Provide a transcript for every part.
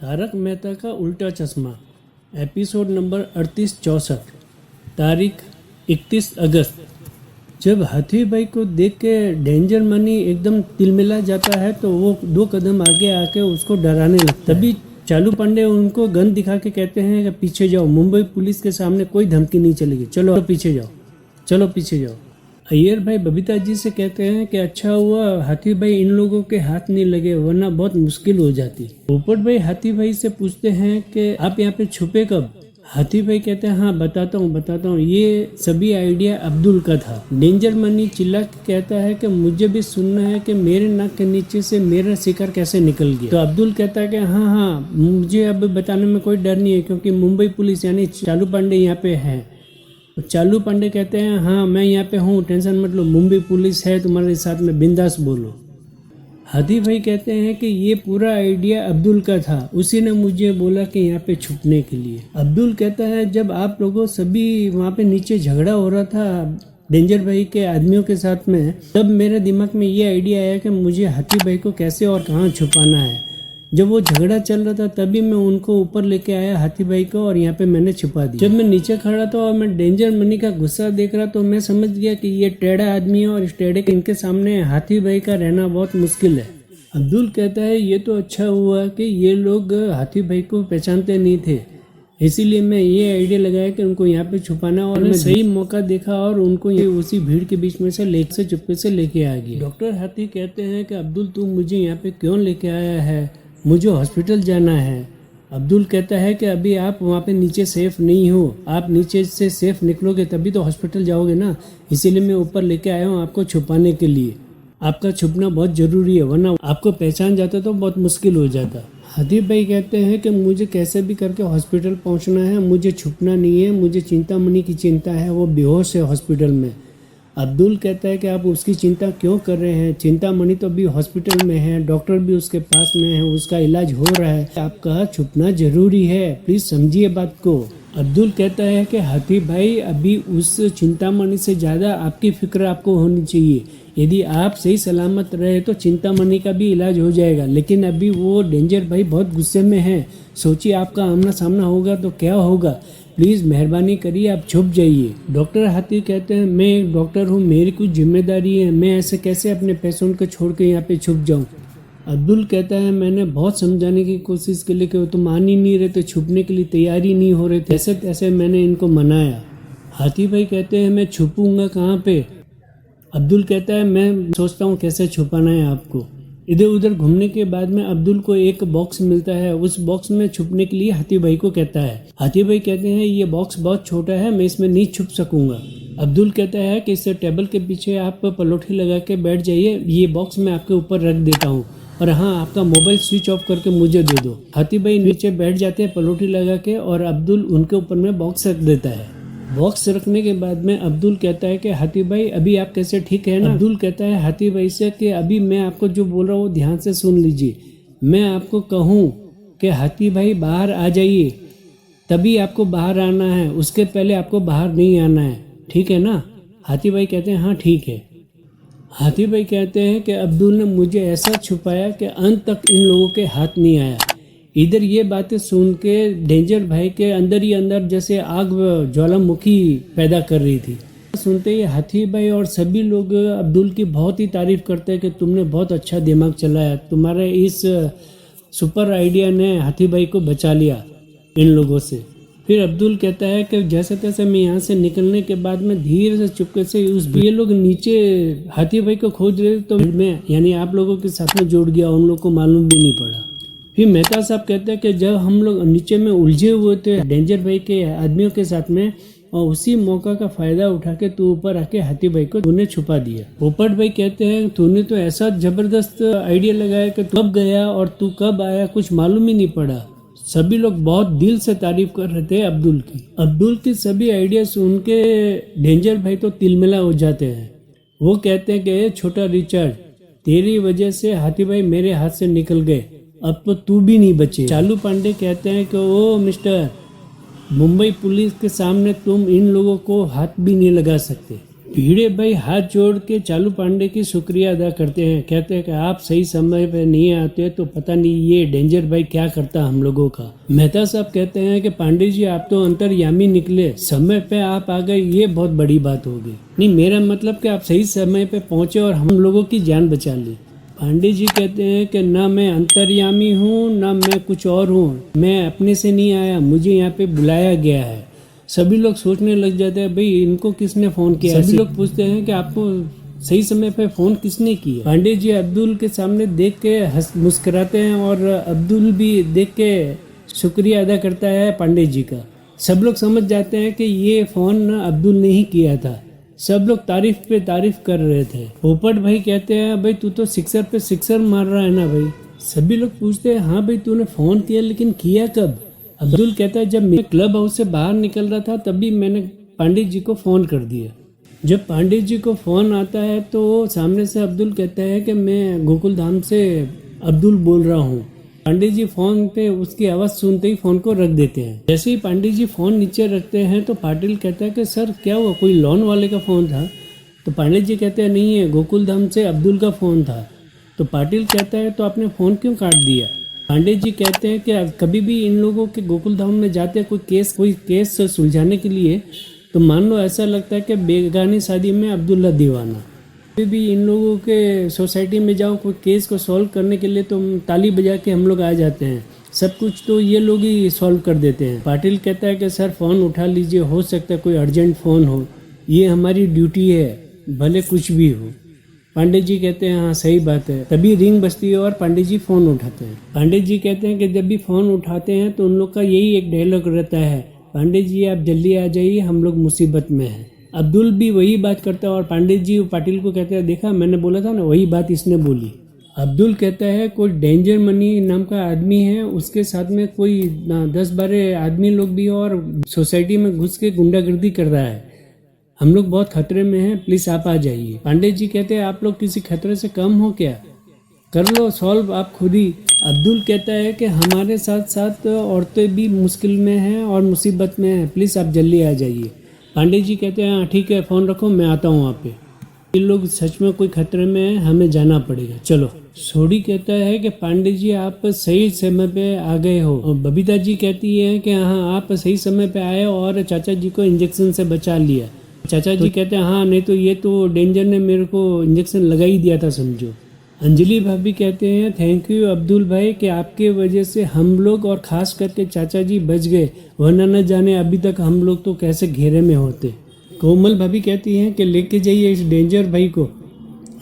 तारक मेहता का उल्टा चश्मा एपिसोड नंबर 38-64 तारीख 31 अगस्त। जब हाथी भाई को देख के डेंजर मनी एकदम तिलमिला जाता है तो वो 2 कदम आगे आके उसको डराने लगता है। तभी चालू पांडे उनको गन दिखा के कहते हैं कि पीछे जाओ, मुंबई पुलिस के सामने कोई धमकी नहीं चलेगी, चलो पीछे जाओ, चलो पीछे जाओ। अय्यर भाई बबीता जी से कहते हैं कि अच्छा हुआ हाथी भाई इन लोगों के हाथ नहीं लगे, वरना बहुत मुश्किल हो जाती। पोपट भाई हाथी भाई से पूछते हैं कि आप यहाँ पे छुपे कब? हाथी भाई कहते हैं हाँ बताता हूँ, ये सभी आइडिया अब्दुल का था। डेंजर मनी चिल्ला के कहता है कि मुझे भी सुनना है कि मेरे नाक के नीचे से मेरा शिकार कैसे निकल गया। तो अब्दुल कहता है कि हाँ मुझे अब बताने में कोई डर नहीं है, क्योंकि मुंबई पुलिस यानी चालू पांडे यहाँ पे है। चालू पांडे कहते हैं हाँ मैं यहाँ पे हूँ, टेंशन मत लो, मुंबई पुलिस है तुम्हारे साथ में, बिंदास बोलो। हाथी भाई कहते हैं कि ये पूरा आइडिया अब्दुल का था, उसी ने मुझे बोला कि यहाँ पे छुपने के लिए। अब्दुल कहता है जब आप लोगों सभी वहाँ पे नीचे झगड़ा हो रहा था डेंजर भाई के आदमियों के साथ में, तब मेरे दिमाग में ये आइडिया आया कि मुझे हाथी भाई को कैसे और कहाँ छुपाना है। जब वो झगड़ा चल रहा था तभी मैं उनको ऊपर लेके आया हाथी भाई को, और यहाँ पे मैंने छुपा दिया। जब मैं नीचे खड़ा था और मैं डेंजर मनी का गुस्सा देख रहा तो मैं समझ गया कि ये टेढ़ा आदमी है और इस टेढ़े के इनके सामने हाथी भाई का रहना बहुत मुश्किल है। अब्दुल कहता है ये तो अच्छा हुआ कि ये लोग हाथी भाई को पहचानते नहीं थे, इसीलिए मैं ये आइडिया लगाया कि उनको यहाँ पे छुपाना, और मैं सही मौका देखा और उनको ये उसी भीड़ के बीच में से चुपके से लेके आ गया। डॉक्टर हाथी कहते हैं कि अब्दुल तू मुझे यहाँ पे क्यों लेके आया है, मुझे हॉस्पिटल जाना है। अब्दुल कहता है कि अभी आप वहाँ पे नीचे सेफ नहीं हो, आप नीचे से सेफ निकलोगे तभी तो हॉस्पिटल जाओगे ना, इसीलिए मैं ऊपर लेके आया हूँ आपको छुपाने के लिए। आपका छुपना बहुत ज़रूरी है, वरना आपको पहचान जाता तो बहुत मुश्किल हो जाता। हाथी भाई कहते हैं कि मुझे कैसे भी करके हॉस्पिटल पहुँचना है, मुझे छुपना नहीं है, मुझे चिंतामणि की चिंता है, वो बेहोश है हॉस्पिटल में। अब्दुल कहता है कि आप उसकी चिंता क्यों कर रहे हैं, चिंतामणि तो अभी हॉस्पिटल में है, डॉक्टर भी उसके पास में है, उसका इलाज हो रहा है, आपका छुपना जरूरी है, प्लीज समझिए बात को। अब्दुल कहता है कि हाथी भाई अभी उस चिंतामणि से ज़्यादा आपकी फिक्र आपको होनी चाहिए, यदि आप सही सलामत रहे तो चिंतामणि का भी इलाज हो जाएगा, लेकिन अभी वो डेंजर भाई बहुत गुस्से में है, सोचिए आपका आमना सामना होगा तो क्या होगा, प्लीज़ मेहरबानी करिए आप छुप जाइए। डॉक्टर हाथी कहते हैं मैं एक डॉक्टर हूँ, मेरी कुछ जिम्मेदारी है, मैं ऐसे कैसे अपने पेशेंट को छोड़ के यहाँ पे छुप जाऊँ। अब्दुल कहता है मैंने बहुत समझाने की कोशिश की, लेकिन तुम मान ही नहीं रहे थे, छुपने के लिए तैयारी नहीं हो रहे थे, ऐसे तैसे मैंने इनको मनाया। हाथी भाई कहते हैं मैं छुपूंगा कहाँ पे? अब्दुल कहता है मैं सोचता हूँ कैसे छुपाना है आपको। इधर उधर घूमने के बाद में अब्दुल को एक बॉक्स मिलता है, उस बॉक्स में छुपने के लिए हाथी भाई को कहता है। हाथी भाई कहते हैं ये बॉक्स बहुत छोटा है, मैं इसमें नहीं छुप सकूंगा। अब्दुल कहता है कि इस टेबल के पीछे आप पलोठी लगा के बैठ जाइए, ये बॉक्स मैं आपके ऊपर रख देता हूँ, और हाँ आपका मोबाइल स्विच ऑफ करके मुझे दे दो। हाथी भाई नीचे बैठ जाते हैं पलोठी लगा के, और अब्दुल उनके ऊपर में बॉक्स रख देता है। बॉक्स रखने के बाद में अब्दुल कहता है कि हाथी भाई अभी आप कैसे, ठीक है ना? अब्दुल कहता है हाथी भाई से कि अभी मैं आपको जो बोल रहा हूँ वो ध्यान से सुन लीजिए, मैं आपको कहूँ कि हाथी भाई बाहर आ जाइए तभी आपको बाहर आना है, उसके पहले आपको बाहर नहीं आना है, ठीक है ना? हाथी भाई कहते हैं हाँ ठीक है। हाथी भाई कहते हैं कि अब्दुल ने मुझे ऐसा छुपाया कि अंत तक इन लोगों के हाथ नहीं आया। इधर ये बातें सुन के डेंजर भाई के अंदर ही अंदर जैसे आग ज्वालामुखी पैदा कर रही थी। सुनते ही हाथी भाई और सभी लोग अब्दुल की बहुत ही तारीफ करते हैं कि तुमने बहुत अच्छा दिमाग चलाया, तुम्हारे इस सुपर आइडिया ने हाथी भाई को बचा लिया इन लोगों से। फिर अब्दुल कहता है कि जैसे तैसे मैं यहाँ से निकलने के बाद में धीरे से चुपके से ये लोग नीचे हाथी भाई को खोज रहे तो मैं यानी आप लोगों के साथ में जुड़ गया, उन लोग को मालूम भी नहीं पड़ा। फिर मेहता साहब कहते हैं कि जब हम लोग नीचे में उलझे हुए थे डेंजर भाई के आदमियों के साथ में, और उसी मौका का फायदा उठा के तू ऊपर आके हाथी भाई को तूने छुपा दिया। पोपट भाई कहते हैं तूने तो ऐसा जबरदस्त आइडिया लगाया कि तू कब गया और तू कब आया कुछ मालूम ही नहीं पड़ा। सभी लोग बहुत दिल से तारीफ कर रहे थे अब्दुल की सभी आइडिया सुन के डेंजर भाई तो तिलमिला हो जाते हैं। वो कहते हैं कि छोटा रिचर्ड, तेरी वजह से हाथी भाई मेरे हाथ से निकल गए, अब तो तू भी नहीं बचे। चालू पांडे कहते हैं कि ओ मिस्टर, मुंबई पुलिस के सामने तुम इन लोगों को हाथ भी नहीं लगा सकते, भिड़े भाई हाथ जोड़ के चालू पांडे की शुक्रिया अदा करते हैं। कहते हैं कि आप सही समय पे नहीं आते तो पता नहीं ये डेंजर भाई क्या करता हम लोगों का। मेहता साहब कहते हैं कि पांडे जी आप तो अंतर्यामी निकले, समय पे आप आ गए, ये बहुत बड़ी बात हो गई। नहीं, मेरा मतलब कि आप सही समय पे पहुंचे और हम लोगों की जान बचा ली। पांडे जी कहते हैं कि ना मैं अंतर्यामी हूँ ना मैं कुछ और हूँ, मैं अपने से नहीं आया, मुझे यहाँ पे बुलाया गया है। सभी लोग सोचने लग जाते हैं भाई इनको किसने फ़ोन किया। सभी लोग पूछते हैं कि आपको सही समय पे फ़ोन किसने किया। पांडे जी अब्दुल के सामने देख के मुस्कुराते हैं और अब्दुल भी देख के शुक्रिया अदा करता है पांडे जी का। सब लोग समझ जाते हैं कि ये फ़ोन अब्दुल ने ही किया था। सब लोग तारीफ पे तारीफ कर रहे थे। पोपट भाई कहते हैं भाई तू तो सिक्सर पे सिक्सर मार रहा है ना भाई। सभी लोग पूछते हैं हाँ भाई तूने फ़ोन किया, लेकिन किया कब। अब्दुल कहता है जब मैं क्लब हाउस से बाहर निकल रहा था तभी मैंने पांडे जी को फ़ोन कर दिया। जब पांडे जी को फ़ोन आता है तो सामने से अब्दुल कहता है कि मैं गोकुल धाम से अब्दुल बोल रहा हूँ। पांडे जी फ़ोन पे उसकी आवाज़ सुनते ही फ़ोन को रख देते हैं। जैसे ही पांडे जी फ़ोन नीचे रखते हैं तो पाटिल कहता है कि सर क्या हुआ, कोई लोन वाले का फ़ोन था। तो पांडे जी कहते हैं नहीं है, गोकुल धाम से अब्दुल का फ़ोन था। तो पाटिल कहता है तो आपने फ़ोन क्यों काट दिया। पांडे जी कहते हैं कि कभी भी इन लोगों के गोकुल धाम में जाते हैं कोई केस सुलझाने के लिए, तो मान लो ऐसा लगता है कि बेगानी शादी में अब्दुल्ला दीवाना। कभी भी इन लोगों के सोसाइटी में जाओ कोई केस को सॉल्व करने के लिए तो ताली बजा के हम लोग आ जाते हैं, सब कुछ तो ये लोग ही सॉल्व कर देते हैं। पाटिल कहता है कि सर फ़ोन उठा लीजिए, हो सकता है कोई अर्जेंट फ़ोन हो, ये हमारी ड्यूटी है, भले कुछ भी हो। पांडे जी कहते हैं हाँ सही बात है। तभी रिंग बजती है और पांडे जी फ़ोन उठाते हैं। पांडे जी कहते हैं कि जब भी फ़ोन उठाते हैं तो उन लोग का यही एक डायलॉग रहता है, पांडे जी आप जल्दी आ जाइए, हम लोग मुसीबत में हैं। अब्दुल भी वही बात करता है और पांडे जी पाटिल को कहते हैं देखा मैंने बोला था ना, वही बात इसने बोली। अब्दुल कहता है कोई डेंजर मनी नाम का आदमी है, उसके साथ में कोई 10-12 आदमी लोग भी और सोसाइटी में घुस के गुंडागर्दी कर रहा है, हम लोग बहुत खतरे में हैं, प्लीज़ आप आ जाइए। पांडे जी कहते हैं आप लोग किसी खतरे से कम हो क्या, कर लो सॉल्व आप खुद ही। अब्दुल कहता है कि हमारे साथ साथ औरतें भी मुश्किल में हैं और मुसीबत में हैं, प्लीज़ आप जल्दी आ जाइए। पांडे जी कहते हैं हाँ ठीक है, फ़ोन रखो मैं आता हूँ वहाँ पे, ये लोग सच में कोई खतरे में हैं, हमें जाना पड़ेगा, चलो। सोडी कहता है कि पांडे जी आप सही समय पे आ गए हो। और बबीता जी कहती है कि हाँ आप सही समय पे आए और चाचा जी को इंजेक्शन से बचा लिया। चाचा जी कहते हैं हाँ नहीं तो ये तो डेंजर ने मेरे को इंजेक्शन लगा ही दिया था समझो। अंजलि भाभी कहते हैं थैंक यू अब्दुल भाई कि आपके वजह से हम लोग और ख़ास करके चाचा जी बच गए, वरना न जाने अभी तक हम लोग तो कैसे घेरे में होते। कोमल भाभी कहती हैं कि लेके जाइए इस डेंजर भाई को,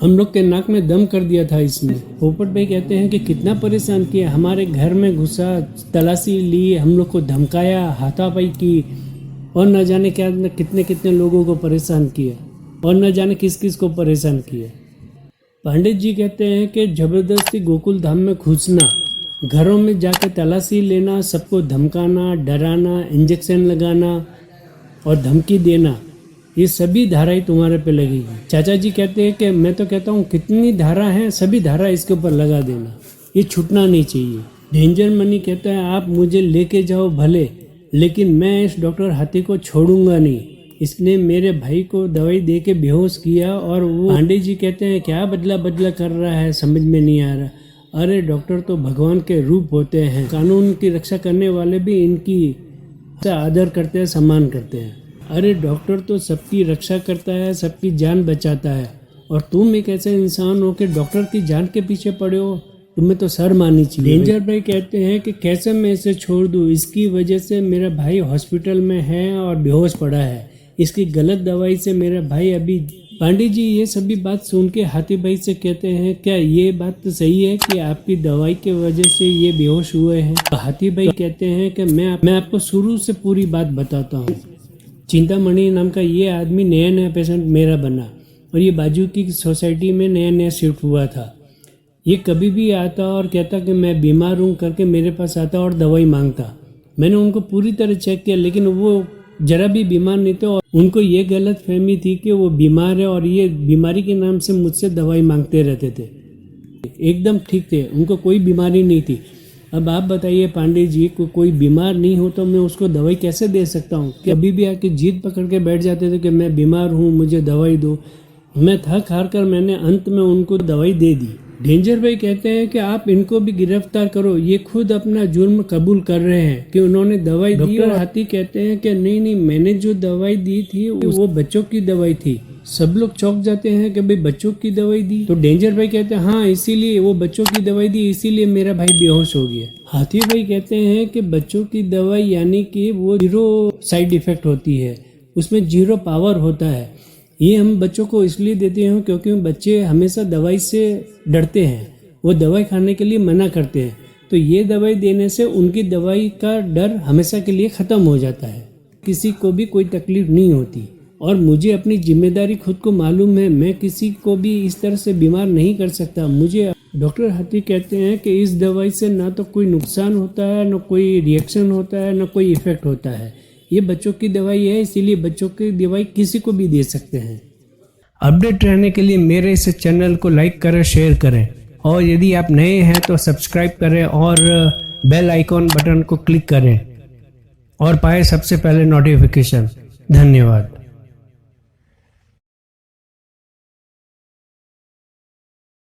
हम लोग के नाक में दम कर दिया था इसने। पोपट भाई कहते हैं कि कितना परेशान किया, हमारे घर में घुसा, तलाशी ली, हम लोग को धमकाया, हाथापाई की और न जाने क्या कितने कितने लोगों को परेशान किया और न जाने किस किस को परेशान किया। पांडित जी कहते हैं कि जबरदस्ती गोकुल धाम में घुसना, घरों में जाकर तलाशी लेना, सबको धमकाना, डराना, इंजेक्शन लगाना और धमकी देना, ये सभी धाराएं तुम्हारे पे लगेगी। चाचा जी कहते हैं कि मैं तो कहता हूँ कितनी धारा हैं, सभी धारा इसके ऊपर लगा देना, ये छूटना नहीं चाहिए। डेंजर मनी कहता है आप मुझे लेके जाओ भले, लेकिन मैं इस डॉक्टर हाथी को छोड़ूंगा नहीं, इसने मेरे भाई को दवाई दे के बेहोश किया। और वो पांडे जी कहते हैं क्या बदला बदला कर रहा है, समझ में नहीं आ रहा। अरे डॉक्टर तो भगवान के रूप होते हैं, कानून की रक्षा करने वाले भी इनकी आदर करते हैं, सम्मान करते हैं। अरे डॉक्टर तो सबकी रक्षा करता है, सबकी जान बचाता है, और तुम एक ऐसे इंसान हो कि डॉक्टर की जान के पीछे पड़े हो, तुम्हें तो शर्म आनी चाहिए। डेंजर भाई कहते हैं कि कैसे मैं इसे छोड़ दूँ, इसकी वजह से मेरा भाई हॉस्पिटल में है और बेहोश पड़ा है, इसकी गलत दवाई से मेरा भाई अभी। पांडे जी ये सभी बात सुन के हाथी भाई से कहते हैं क्या ये बात तो सही है कि आपकी दवाई की वजह से ये बेहोश हुए हैं। तो हाथी भाई कहते हैं कि मैं आपको शुरू से पूरी बात बताता हूँ। चिंतामणि नाम का ये आदमी नया नया पेशेंट मेरा बना और ये बाजू की सोसाइटी में नया नया शिफ्ट हुआ था। ये कभी भी आता और कहता कि मैं बीमार हूँ करके मेरे पास आता और दवाई मांगता। मैंने उनको पूरी तरह चेक किया, लेकिन वो जरा भी बीमार नहीं थे और उनको ये गलत फहमी थी कि वो बीमार है और ये बीमारी के नाम से मुझसे दवाई मांगते रहते थे। एकदम ठीक थे, उनको कोई बीमारी नहीं थी। अब आप बताइए पांडे जी, कोई बीमार नहीं हो तो मैं उसको दवाई कैसे दे सकता हूँ? कि अभी भी आके जिद पकड़ के बैठ जाते थे कि मैं बीमार हूँ, मुझे दवाई दो। मैं थक हार कर मैंने अंत में उनको दवाई दे दी। डेंजर भाई कहते हैं कि आप इनको भी गिरफ्तार करो, ये खुद अपना जुर्म कबूल कर रहे हैं कि उन्होंने दवाई दी। डॉक्टर हाथी कहते हैं कि नहीं, मैंने जो दवाई दी थी वो बच्चों की दवाई थी। सब लोग चौंक जाते हैं कि भाई बच्चों की दवाई दी? तो डेंजर भाई कहते हैं हाँ, इसीलिए वो बच्चों की दवाई दी, इसीलिए मेरा भाई बेहोश हो गया। हाथी भाई कहते हैं कि बच्चों की दवाई यानी कि वो 0 साइड इफेक्ट होती है, उसमें 0 पावर होता है। ये हम बच्चों को इसलिए देते हैं क्योंकि बच्चे हमेशा दवाई से डरते हैं, वो दवाई खाने के लिए मना करते हैं। तो ये दवाई देने से उनकी दवाई का डर हमेशा के लिए ख़त्म हो जाता है, किसी को भी कोई तकलीफ नहीं होती। और मुझे अपनी जिम्मेदारी खुद को मालूम है, मैं किसी को भी इस तरह से बीमार नहीं कर सकता। मुझे डॉक्टर हाथी कहते हैं कि इस दवाई से ना तो कोई नुकसान होता है, ना कोई रिएक्शन होता है, ना कोई इफेक्ट होता है। ये बच्चों की दवाई है, इसीलिए बच्चों की दवाई किसी को भी दे सकते हैं। अपडेट रहने के लिए मेरे इस चैनल को लाइक करें, शेयर करें, और यदि आप नए हैं तो सब्सक्राइब करें और बेल आइकॉन बटन को क्लिक करें और पाए सबसे पहले नोटिफिकेशन। धन्यवाद।